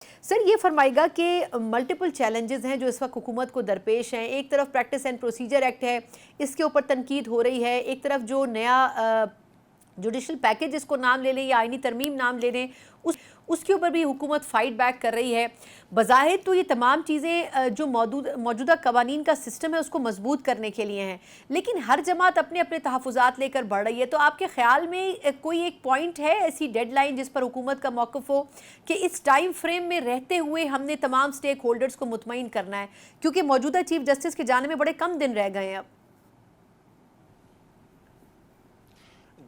سر یہ فرمائے گا کہ ملٹیپل چیلنجز ہیں جو اس وقت حکومت کو درپیش ہیں. ایک طرف پریکٹس اینڈ پروسیجر ایکٹ ہے، اس کے اوپر تنقید ہو رہی ہے. ایک طرف جو نیا جوڈیشل پیکج جس کو نام لے لیں یا آئینی ترمیم نام لے لیں، اس کے اوپر بھی حکومت فائٹ بیک کر رہی ہے. بظاہر تو یہ تمام چیزیں جو موجودہ قوانین کا سسٹم ہے اس کو مضبوط کرنے کے لیے ہیں، لیکن ہر جماعت اپنے اپنے تحفظات لے کر بڑھ رہی ہے. تو آپ کے خیال میں کوئی ایک پوائنٹ ہے، ایسی ڈیڈ لائن جس پر حکومت کا موقف ہو کہ اس ٹائم فریم میں رہتے ہوئے ہم نے تمام سٹیک ہولڈرز کو مطمئن کرنا ہے؟ کیونکہ موجودہ چیف جسٹس کے جانے میں بڑے کم دن رہ گئے ہیں اب.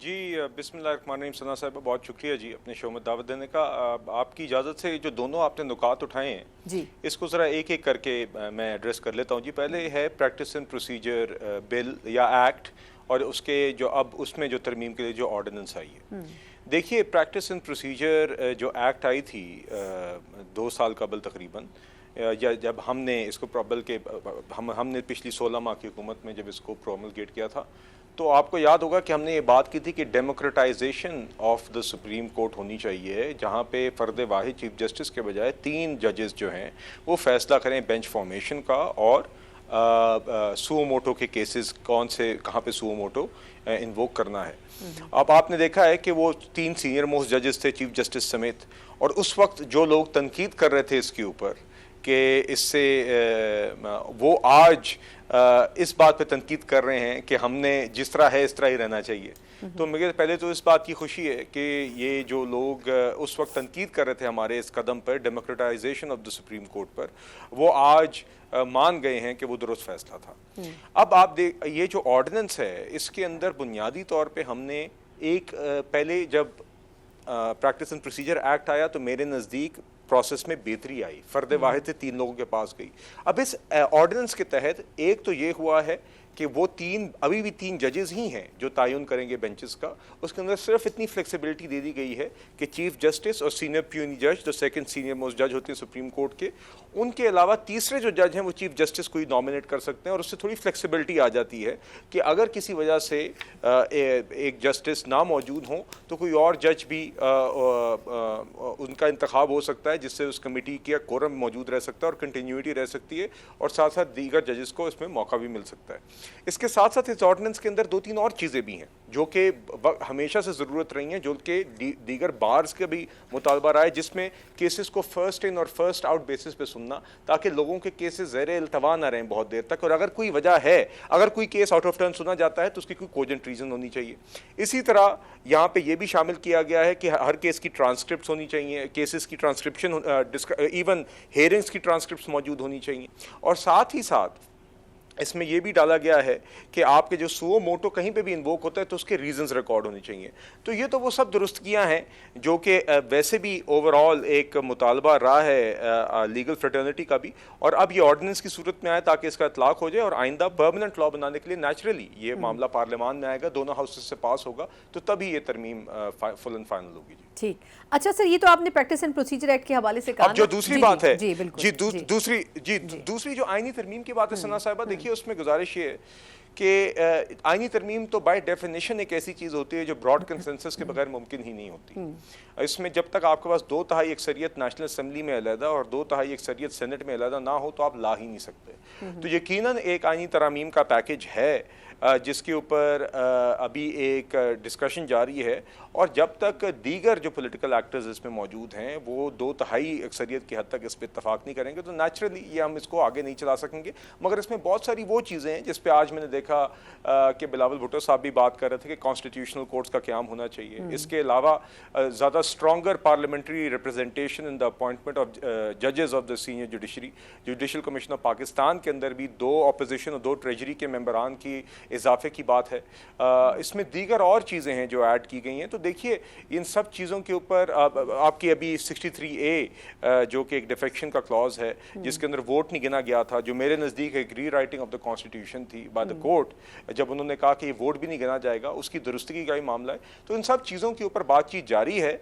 جی بسم اللہ الرحمن الرحیم. ثنا صاحبہ بہت شکریہ جی اپنے شو میں دعوت دینے کا. آپ کی اجازت سے جو دونوں آپ نے نکات اٹھائے ہیں جی اس کو ذرا ایک ایک کر کے میں ایڈریس کر لیتا ہوں. جی پہلے ہے پریکٹس اینڈ پروسیجر بل یا ایکٹ، اور اس کے جو اب اس میں جو ترمیم کے لیے جو آرڈیننس آئی ہے. دیکھیے پریکٹس اینڈ پروسیجر جو ایکٹ آئی تھی 2 سال قبل تقریباً، جب ہم نے اس کو بلکہ ہم نے پچھلی 16 ماہ کی حکومت میں جب اس کو پروملگیٹ کیا تھا، تو آپ کو یاد ہوگا کہ ہم نے یہ بات کی تھی کہ ڈیموکریٹائزیشن آف دا سپریم کورٹ ہونی چاہیے، جہاں پہ فرد واحد چیف جسٹس کے بجائے 3 ججز جو ہیں وہ فیصلہ کریں بینچ فارمیشن کا اور سو موٹو کے کیسز کون سے کہاں پہ سو موٹو انووک کرنا ہے. اب آپ نے دیکھا ہے کہ وہ 3 سینئر موسٹ ججز تھے چیف جسٹس سمیت، اور اس وقت جو لوگ تنقید کر رہے تھے اس کے اوپر کہ اس سے وہ آج اس بات پہ تنقید کر رہے ہیں کہ ہم نے جس طرح ہے اس طرح ہی رہنا چاہیے. تو مجھے پہلے تو اس بات کی خوشی ہے کہ یہ جو لوگ اس وقت تنقید کر رہے تھے ہمارے اس قدم پر ڈیموکریٹائزیشن آف دا سپریم کورٹ پر، وہ آج مان گئے ہیں کہ وہ درست فیصلہ تھا. اب آپ یہ جو آرڈیننس ہے اس کے اندر بنیادی طور پہ ہم نے ایک پہلے جب پریکٹس اینڈ پروسیجر ایکٹ آیا تو میرے نزدیک پروسیس میں بہتری آئی، فرد واحد سے 3 لوگوں کے پاس گئی. اب اس آرڈیننس کے تحت ایک تو یہ ہوا ہے کہ وہ ابھی بھی 3 ججز ہی ہیں جو تعین کریں گے بینچز کا. اس کے اندر صرف اتنی فلیکسیبلٹی دے دی گئی ہے کہ چیف جسٹس اور سینئر پیونی جج جو سیکنڈ سینئر موسٹ جج ہوتے ہیں سپریم کورٹ کے، ان کے علاوہ تیسرے جو جج ہیں وہ چیف جسٹس کو ہی نامنیٹ کر سکتے ہیں. اور اس سے تھوڑی فلیکسیبلٹی آ جاتی ہے کہ اگر کسی وجہ سے ایک جسٹس نہ موجود ہوں تو کوئی اور جج بھی ان کا انتخاب ہو سکتا ہے، جس سے اس کمیٹی کا کورم موجود رہ سکتا ہے اور کنٹینیوٹی رہ سکتی ہے، اور ساتھ ساتھ دیگر ججز کو اس میں موقع بھی مل سکتا ہے. اس کے ساتھ ساتھ اس آرڈیننس کے اندر 2-3 اور چیزیں بھی ہیں جو کہ ہمیشہ سے ضرورت رہی ہیں، جو کہ دیگر بارز کا بھی مطالبہ رہا ہے، جس میں کیسز کو فرسٹ ان اور فرسٹ آؤٹ بیسس پہ سننا، تاکہ لوگوں کے کیسز زیر التوا نہ رہیں بہت دیر تک. اور اگر کوئی وجہ ہے، اگر کوئی کیس آؤٹ آف ٹرن سنا جاتا ہے تو اس کی کوئی کوجنٹ ریزن ہونی چاہیے. اسی طرح یہاں پہ یہ بھی شامل کیا گیا ہے کہ ہر کیس کی ٹرانسکرپٹس ہونی چاہیے، کیسز کی ٹرانسکرپشن، ایون ہیئرنگز کی ٹرانسکرپٹس موجود ہونی چاہیے. اور ساتھ ہی ساتھ اس میں یہ بھی ڈالا گیا ہے کہ آپ کے جو سو موٹو کہیں پہ بھی انووک ہوتا ہے تو اس کے ریزنز ریکارڈ ہونے چاہیے. تو یہ تو وہ سب درستگیاں ہیں جو کہ ویسے بھی اوور آل ایک مطالبہ رہا ہے لیگل فریٹرنٹی کا بھی، اور اب یہ آرڈیننس کی صورت میں آیا تاکہ اس کا اطلاق ہو جائے، اور آئندہ پرماننٹ لا بنانے کے لیے نیچرلی یہ معاملہ پارلیمان میں آئے گا، دونوں ہاؤسز سے پاس ہوگا، تو تبھی یہ ترمیم فل اینڈ فائنل ہوگی. ٹھیک. اچھا سر، یہ تو آپ نے پریکٹس اینڈ پروسیجر ایکٹ کے حوالے سے کہا. اب جو دوسری بات ہے دوسری جو آئینی ترمیم کی بات ہے ثنا صاحبہ، دیکھیے اس میں گزارش یہ ہے کہ آئینی ترمیم تو بائی ڈیفینیشن ایک ایسی چیز ہوتی ہے جو براڈ کنسنسس کے بغیر ممکن ہی نہیں ہوتی. اس میں جب تک آپ کے پاس 2/3 اکثریت نیشنل اسمبلی میں علیحدہ اور 2/3 اکثریت سینٹ میں علیحدہ نہ ہو تو آپ لا ہی نہیں سکتے. تو یقیناً ایک آئینی ترامیم کا پیکج ہے جس کے اوپر ابھی ایک ڈسکشن جاری ہے، اور جب تک دیگر جو پولیٹیکل ایکٹرز اس میں موجود ہیں وہ 2/3 اکثریت کی حد تک اس پہ اتفاق نہیں کریں گے تو نیچرلی یہ ہم اس کو آگے نہیں چلا سکیں گے. مگر اس میں بہت ساری وہ چیزیں ہیں جس پہ آج میں نے دیکھا کہ بلاول بھٹو صاحب بھی بات کر رہے تھے کہ کانسٹیٹیوشنل کورٹس کا قیام ہونا چاہیے. اس کے علاوہ زیادہ stronger parliamentary representation in the appointment of ججز of the senior judicial commission of Pakistan کے اندر بھی 2 اپوزیشن اور 2 ٹریجری کے ممبران کی اضافے کی بات ہے. اس میں دیگر اور چیزیں ہیں جو ایڈ کی گئی ہیں. تو دیکھیے ان سب چیزوں کے اوپر آپ کی ابھی 63A جو کہ ایک ڈیفیکشن کا کلوز ہے جس کے اندر ووٹ نہیں گنا گیا تھا، جو میرے نزدیک ایک ری رائٹنگ آف دا کانسٹیٹیوشن تھی بائی دا کورٹ، جب انہوں نے کہا کہ یہ ووٹ بھی نہیں گنا جائے گا، اس کی درستگی کا ہی معاملہ ہے. تو ان سب چیزوں کے اوپر بات چیت جاری ہے.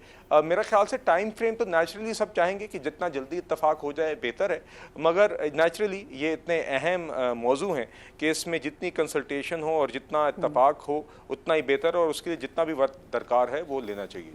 میرا خیال سے ٹائم فریم تو نیچرلی سب چاہیں گے کہ جتنا جلدی اتفاق ہو جائے بہتر ہے، مگر نیچرلی یہ اتنے اہم موضوع ہیں کہ اس میں جتنی کنسلٹیشن ہو اور جتنا اتفاق ہو اتنا ہی بہتر، اور اس کے لیے جتنا بھی وقت درکار ہے وہ لینا چاہیے.